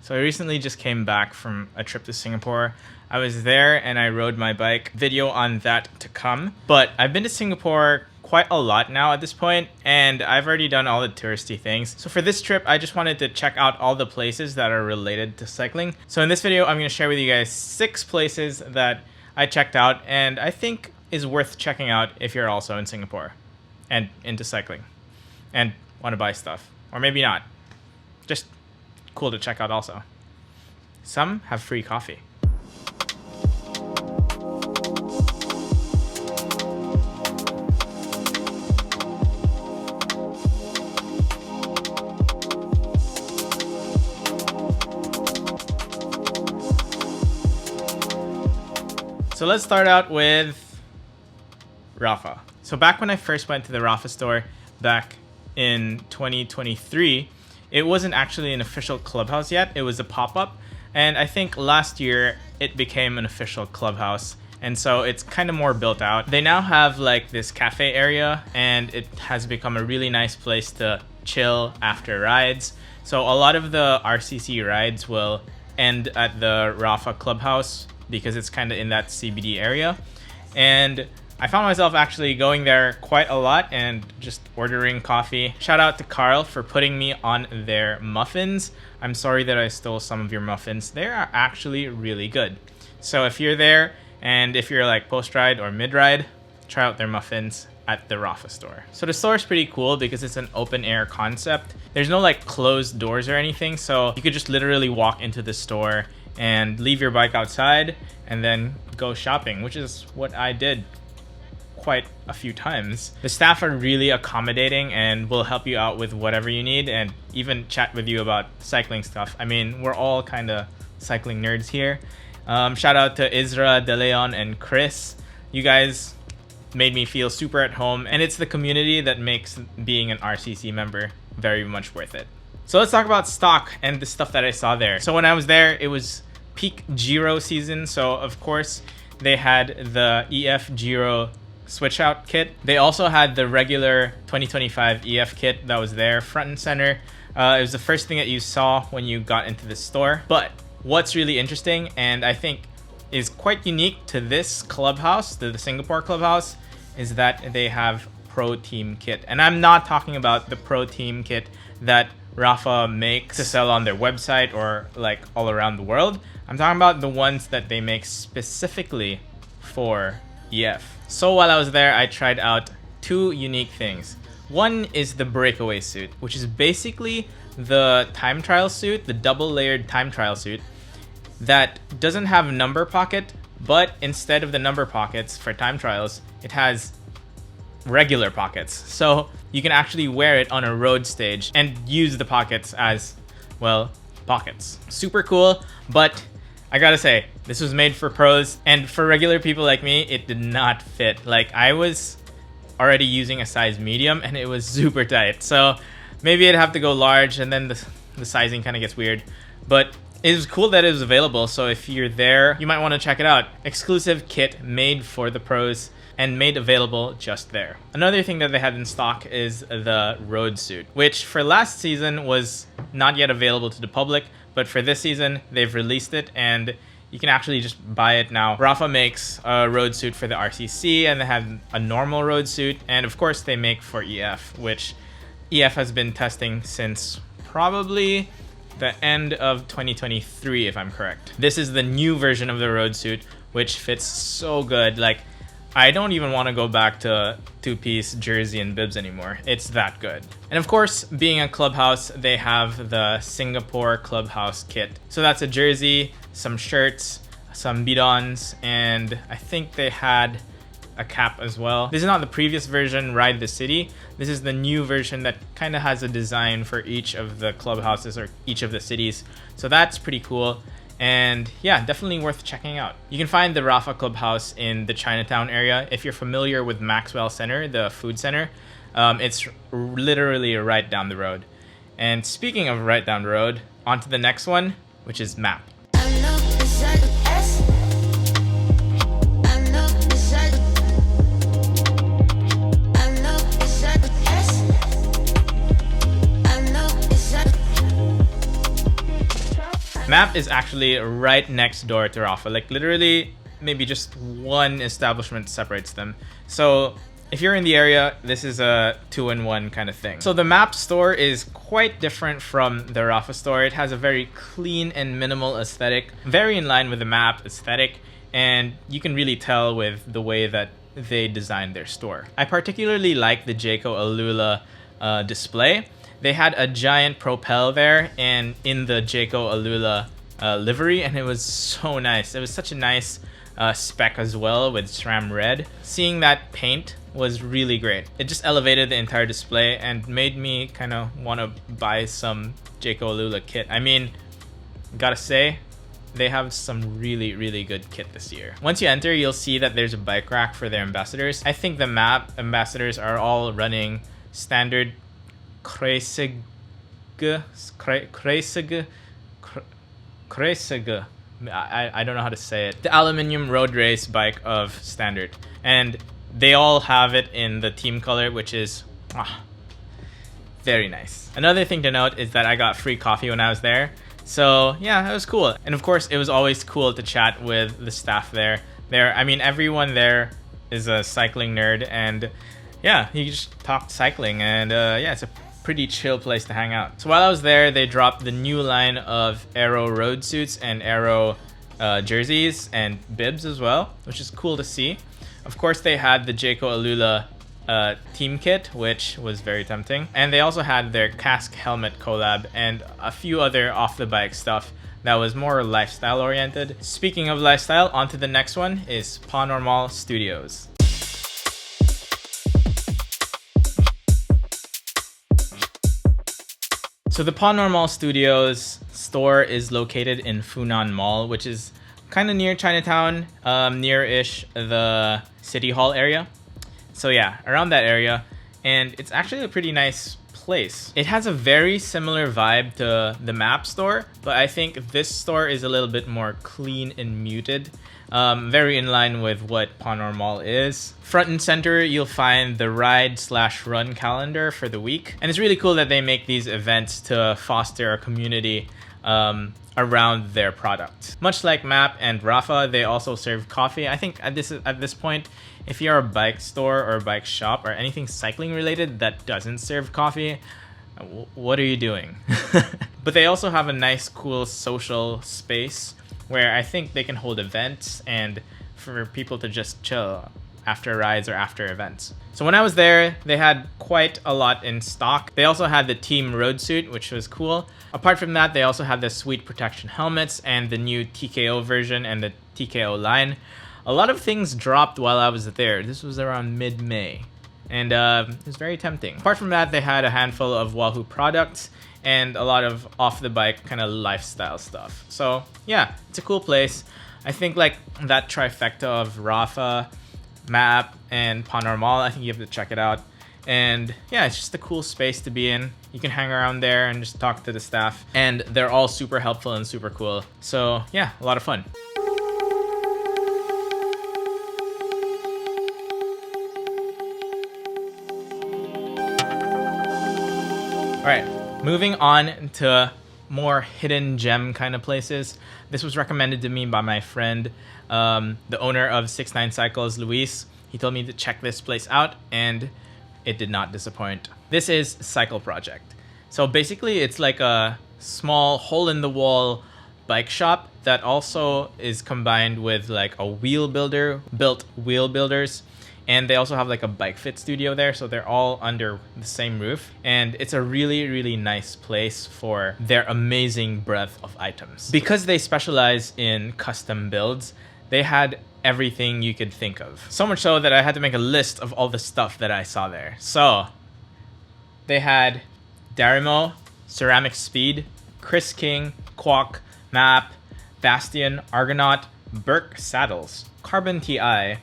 So I recently just came back from a trip to Singapore. I was there and I rode my bike. Video on that to come. But I've been to Singapore quite a lot now at this point, and I've already done all the touristy things. So for this trip, I just wanted to check out all the places that are related to cycling. So in this video, I'm going to share with you guys 6 places that I checked out and I think is worth checking out if you're also in Singapore and into cycling and want to buy stuff. Or maybe not. Just cool to check out also. Some have free coffee. So let's start out with Rapha. So back when I first went to the Rapha store back in 2023, it wasn't actually an official Clubhouse yet. It was a pop-up. And I think last year it became an official Clubhouse. And so it's kind of more built out. They now have like this cafe area and it has become a really nice place to chill after rides. So a lot of the RCC rides will end at the Rapha Clubhouse because it's kind of in that CBD area. And I found myself actually going there quite a lot and just ordering coffee. Shout out to Carl for putting me on their muffins. I'm sorry that I stole some of your muffins. They are actually really good. So if you're there and if you're like post-ride or mid-ride, try out their muffins at the Rapha store. So the store is pretty cool because it's an open air concept. There's no like closed doors or anything. So you could just literally walk into the store and leave your bike outside and then go shopping, which is what I did quite a few times. The staff are really accommodating and will help you out with whatever you need and even chat with you about cycling stuff. I mean, we're all kind of cycling nerds here. Shout out to Isra, De Leon, and Chris. You guys made me feel super at home, and it's the community that makes being an RCC member very much worth it. So let's talk about stock and the stuff that I saw there. So when I was there, it was peak Giro season. So of course they had the EF Giro switch out kit. They also had the regular 2025 EF kit that was there front and center. It was the first thing that you saw when you got into the store. But what's really interesting and I think is quite unique to this clubhouse, the Singapore clubhouse, is that they have Pro Team kit. And I'm not talking about the Pro Team kit that Rapha makes to sell on their website or like all around the world. I'm talking about the ones that they make specifically for EF. So while I was there, I tried out 2 unique things. One is the breakaway suit, which is basically the time trial suit, the double layered time trial suit that doesn't have a number pocket, but instead of the number pockets for time trials, it has regular pockets. So you can actually wear it on a road stage and use the pockets as, well, pockets. Super cool, but I gotta say, this was made for pros, and for regular people like me, it did not fit. Like, I was already using a size medium and it was super tight. So maybe I'd have to go large, and then the sizing kind of gets weird. But it was cool that it was available, so if you're there, you might want to check it out. Exclusive kit made for the pros and made available just there. Another thing that they had in stock is the road suit, which for last season was not yet available to the public, but for this season, they've released it and you can actually just buy it now. Rapha makes a road suit for the RCC and they have a normal road suit. And of course they make for EF, which EF has been testing since probably the end of 2023, if I'm correct. This is the new version of the road suit, which fits so good. Like, I don't even want to go back to 2-piece jersey and bibs anymore. It's that good. And of course, being a clubhouse, they have the Singapore Clubhouse kit. So that's a jersey, some shirts, some bidons, and I think they had a cap as well. This is not the previous version, Ride the City. This is the new version that kind of has a design for each of the clubhouses or each of the cities. So that's pretty cool. And yeah, definitely worth checking out. You can find the Rapha Clubhouse in the Chinatown area. If you're familiar with Maxwell Center, the food center, it's literally right down the road. And speaking of right down the road, on to the next one, which is MAAP. MAAP is actually right next door to Rapha. Like literally maybe just one establishment separates them. So if you're in the area, this is a 2-in-1 kind of thing. So the MAAP store is quite different from the Rapha store. It has a very clean and minimal aesthetic, very in line with the MAAP aesthetic, and you can really tell with the way that they designed their store. I particularly like the Jayco Alula display. They had a giant propel there and in the Jayco Alula livery, and it was so nice. It was such a nice spec as well with SRAM red. Seeing that paint was really great. It just elevated the entire display and made me kind of want to buy some Jayco Alula kit. I mean, gotta say, they have some really good kit this year. Once you enter, you'll see that there's a bike rack for their ambassadors. I think the MAAP ambassadors are all running standard Kreisig. I don't know how to say it. The aluminium road race bike of standard. And they all have it in the team color, which is very nice. Another thing to note is that I got free coffee when I was there. So yeah, it was cool. And of course, it was always cool to chat with the staff there. I mean, everyone there is a cycling nerd, and yeah, you just talk cycling, and yeah, it's a pretty chill place to hang out. So while I was there, they dropped the new line of Aero road suits and Aero jerseys and bibs as well, which is cool to see. Of course, they had the Jayco Alula team kit, which was very tempting. And they also had their casque helmet collab and a few other off-the-bike stuff that was more lifestyle oriented. Speaking of lifestyle, on to the next one is Panormal Studios. So the Panormal Studios store is located in Funan Mall, which is kind of near Chinatown, near-ish the City Hall area. So yeah, around that area. And it's actually a pretty nice place. It has a very similar vibe to the MAAP store, but I think this store is a little bit more clean and muted. Very in line with what Panormal is. Front and center, you'll find the ride/run calendar for the week. And it's really cool that they make these events to foster a community around their product. Much like MAAP and Rapha, they also serve coffee. I think at this point, if you're a bike store or a bike shop or anything cycling related that doesn't serve coffee, what are you doing? But they also have a nice, cool social space where I think they can hold events and for people to just chill after rides or after events. So when I was there, they had quite a lot in stock. They also had the team road suit, which was cool. Apart from that, they also had the sweet protection helmets and the new TKO version and the TKO line. A lot of things dropped while I was there. This was around mid-May, and it was very tempting. Apart from that, they had a handful of Wahoo products and a lot of off-the-bike kind of lifestyle stuff. So yeah, it's a cool place. I think like that trifecta of Rapha, MAAP, and Panormal, I think you have to check it out. And yeah, it's just a cool space to be in. You can hang around there and just talk to the staff. And they're all super helpful and super cool. So yeah, a lot of fun. All right, moving on to more hidden gem kind of places. This was recommended to me by my friend, the owner of 69 Cycles, Luis. He told me to check this place out, and it did not disappoint. This is Cycle Project. So basically, it's like a small hole-in-the-wall bike shop that also is combined with like a wheel builder, built wheel builders. And they also have like a bike fit studio there, so they're all under the same roof. And it's a really nice place for their amazing breadth of items. Because they specialize in custom builds, they had everything you could think of. So much so that I had to make a list of all the stuff that I saw there. So they had Darimo, Ceramic Speed, Chris King, Quack, MAAP, Bastion, Argonaut, Burke Saddles, Carbon TI,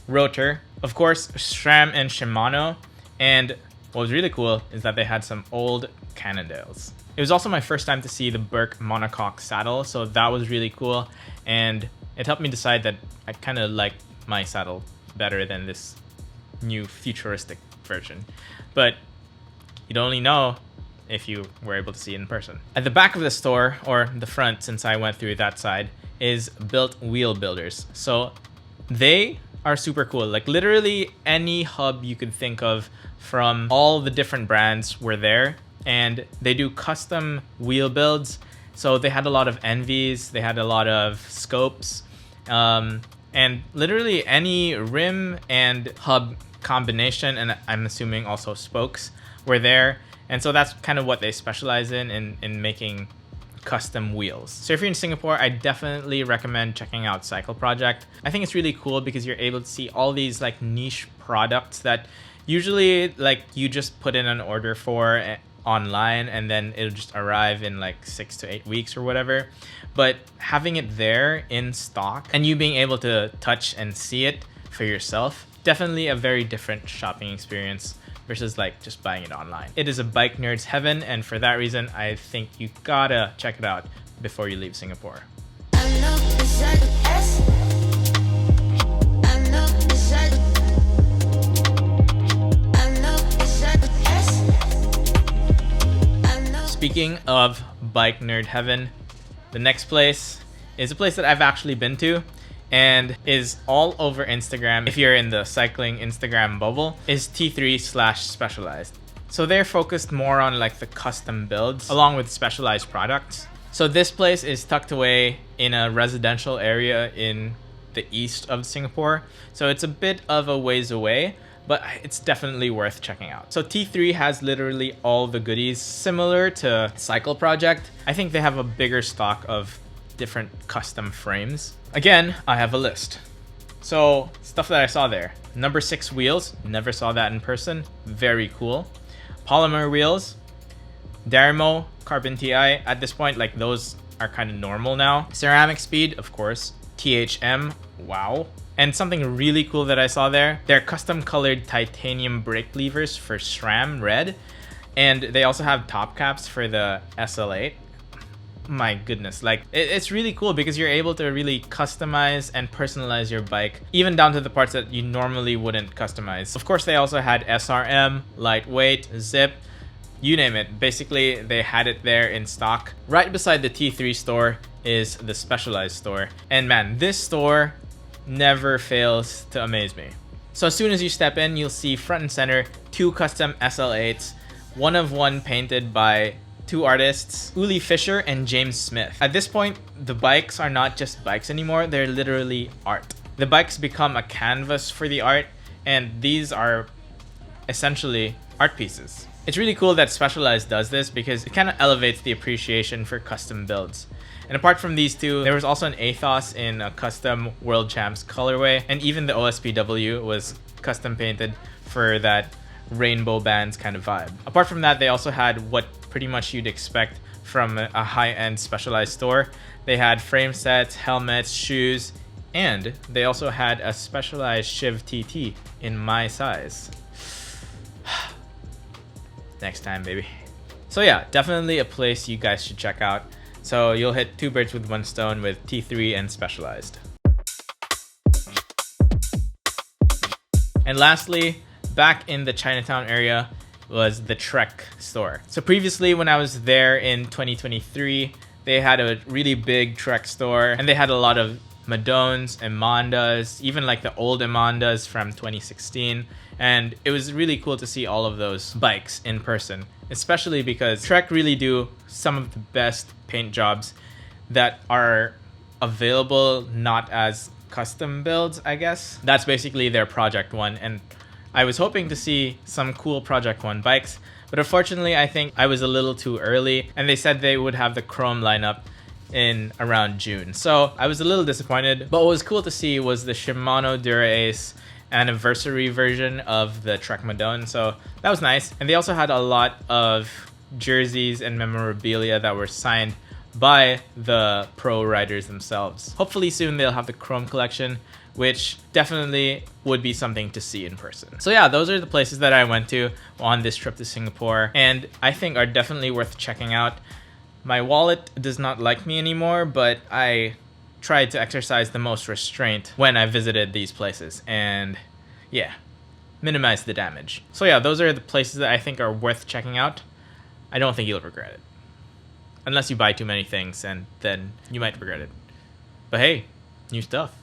Rotor, of course, SRAM and Shimano, and what was really cool is that they had some old Cannondales. It was also my first time to see the Burke monocoque saddle, so that was really cool, and it helped me decide that I kind of like my saddle better than this new futuristic version. But you'd only know if you were able to see it in person. At the back of the store, or the front since I went through that side, is Built Wheel Builders. So they are super cool. Like literally any hub you could think of from all the different brands were there, and they do custom wheel builds. So they had a lot of Envies, they had a lot of Scopes, and literally any rim and hub combination, and I'm assuming also spokes, were there. And so that's kind of what they specialize in making custom wheels. So if you're in Singapore, I definitely recommend checking out Cycle Project. I think it's really cool because you're able to see all these like niche products that usually like you just put in an order for online and then it'll just arrive in like 6 to 8 weeks or whatever. But having it there in stock and you being able to touch and see it for yourself, definitely a very different shopping experience versus like just buying it online. It is a bike nerd's heaven, and for that reason, I think you gotta check it out before you leave Singapore. Speaking of bike nerd heaven, the next place is a place that I've actually been to and is all over Instagram. If you're in the cycling Instagram bubble, is T3/Specialized. So they're focused more on like the custom builds along with specialized products. So this place is tucked away in a residential area in the east of Singapore. So it's a bit of a ways away, but it's definitely worth checking out. So T3 has literally all the goodies similar to Cycle Project. I think they have a bigger stock of different custom frames. Again, I have a list. So stuff that I saw there. Number 6 wheels, never saw that in person. Very cool. Polymer wheels, Darimo, Carbon TI. At this point, like those are kind of normal now. Ceramic Speed, of course. THM, wow. And something really cool that I saw there, they're custom colored titanium brake levers for SRAM Red. And they also have top caps for the SL8. My goodness, like it's really cool because you're able to really customize and personalize your bike, even down to the parts that you normally wouldn't customize. Of course, they also had SRM, lightweight, zip, you name it. Basically, they had it there in stock. Right beside the T3 store is the Specialized store. And man, this store never fails to amaze me. So as soon as you step in, you'll see front and center 2 custom SL8s, one of one painted by 2 artists, Uli Fisher and James Smith. At this point, the bikes are not just bikes anymore, they're literally art. The bikes become a canvas for the art, and these are essentially art pieces. It's really cool that Specialized does this because it kind of elevates the appreciation for custom builds. And apart from these 2, there was also an Athos in a custom World Champs colorway, and even the OSPW was custom painted for that rainbow bands kind of vibe. Apart from that, they also had what pretty much you'd expect from a high-end Specialized store. They had frame sets, helmets, shoes, and they also had a Specialized Shiv TT in my size. Next time, baby. So yeah, definitely a place you guys should check out. So you'll hit 2 birds with 1 stone with T3 and Specialized. And lastly, back in the Chinatown area was the Trek store. So previously when I was there in 2023, they had a really big Trek store and they had a lot of Madones, Emondas, even like the old Emondas from 2016. And it was really cool to see all of those bikes in person, especially because Trek really do some of the best paint jobs that are available not as custom builds, I guess. That's basically their Project One, and I was hoping to see some cool Project One bikes, but unfortunately I think I was a little too early, and they said they would have the Chrome lineup in around June. So I was a little disappointed, but what was cool to see was the Shimano Dura Ace anniversary version of the Trek Madone, so that was nice. And they also had a lot of jerseys and memorabilia that were signed by the pro riders themselves. Hopefully soon they'll have the Chrome collection, which definitely would be something to see in person. So yeah, those are the places that I went to on this trip to Singapore, and I think are definitely worth checking out. My wallet does not like me anymore, but I tried to exercise the most restraint when I visited these places, and yeah, minimize the damage. So yeah, those are the places that I think are worth checking out. I don't think you'll regret it. Unless you buy too many things, and then you might regret it. But hey, new stuff.